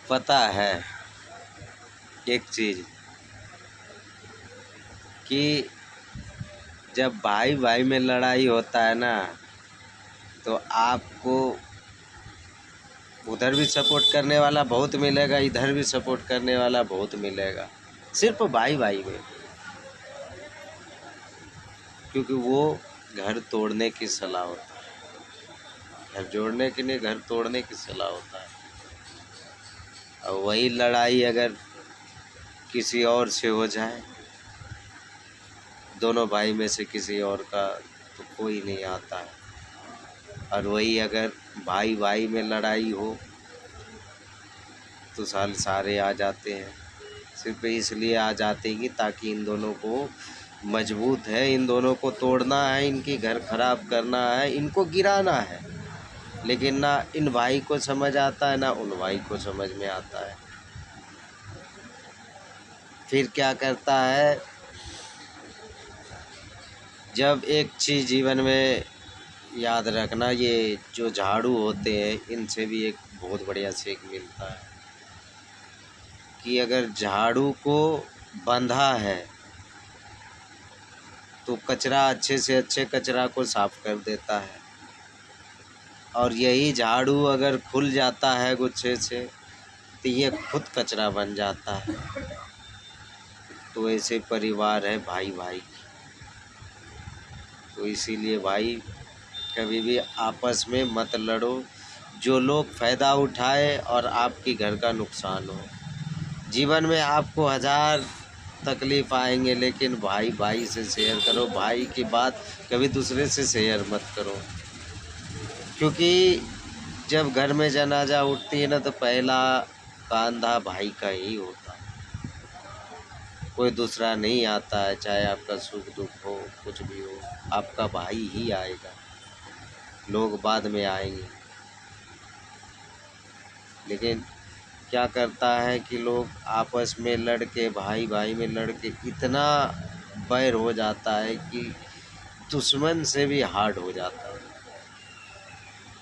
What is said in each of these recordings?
पता है एक चीज़ कि जब भाई भाई में लड़ाई होता है ना, तो आपको उधर भी सपोर्ट करने वाला बहुत मिलेगा, इधर भी सपोर्ट करने वाला बहुत मिलेगा, सिर्फ भाई भाई में। क्योंकि वो घर तोड़ने की सलाह होता है, घर जोड़ने के लिए घर तोड़ने की सलाह होता है। और वही लड़ाई अगर किसी और से हो जाए, दोनों भाई में से किसी और का, तो कोई नहीं आता है। और वही अगर भाई भाई में लड़ाई हो तो सारे आ जाते हैं। सिर्फ इसलिए आ जाते हैं कि ताकि इन दोनों को मजबूत है, इन दोनों को तोड़ना है, इनकी घर खराब करना है, इनको गिराना है। लेकिन ना इन भाई को समझ आता है, ना उन भाई को समझ में आता है। फिर क्या करता है, जब एक चीज़ जीवन में याद रखना, ये जो झाड़ू होते हैं इनसे भी एक बहुत बढ़िया सीख मिलता है कि अगर झाड़ू को बंधा है तो कचरा अच्छे से अच्छे कचरा को साफ कर देता है। और यही झाड़ू अगर खुल जाता है गुच्छे से तो ये खुद कचरा बन जाता है। तो ऐसे परिवार है भाई भाई। तो इसीलिए भाई कभी भी आपस में मत लड़ो, जो लोग फ़ायदा उठाए और आपके घर का नुकसान हो। जीवन में आपको हज़ार तकलीफ़ आएंगे, लेकिन भाई भाई से शेयर करो। भाई की बात कभी दूसरे से शेयर मत करो। क्योंकि जब घर में जनाजा उठती है ना, तो पहला कंधा भाई का ही होता है, कोई दूसरा नहीं आता है। चाहे आपका सुख दुख हो, कुछ भी हो, आपका भाई ही आएगा, लोग बाद में आएंगे। लेकिन क्या करता है कि लोग आपस में लड़ के, भाई भाई में लड़ के इतना बैर हो जाता है कि दुश्मन से भी हार्ड हो जाता है।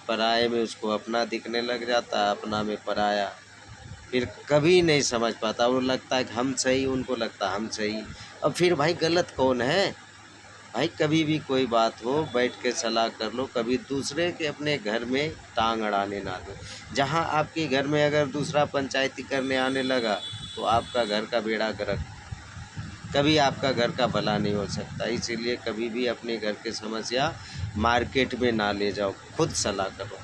पराये में उसको अपना दिखने लग जाता है, अपना में पराया। फिर कभी नहीं समझ पाता, वो लगता है कि हम सही, उनको लगता है हम सही। अब फिर भाई गलत कौन है? भाई कभी भी कोई बात हो, बैठ के सलाह कर लो। कभी दूसरे के अपने घर में टांग अड़ाने ना दो। जहाँ आपके घर में अगर दूसरा पंचायती करने आने लगा तो आपका घर का बेड़ा गर्क, कभी आपका घर का भला नहीं हो सकता। इसीलिए कभी भी अपने घर की समस्या मार्केट में ना ले जाओ, खुद सलाह करो।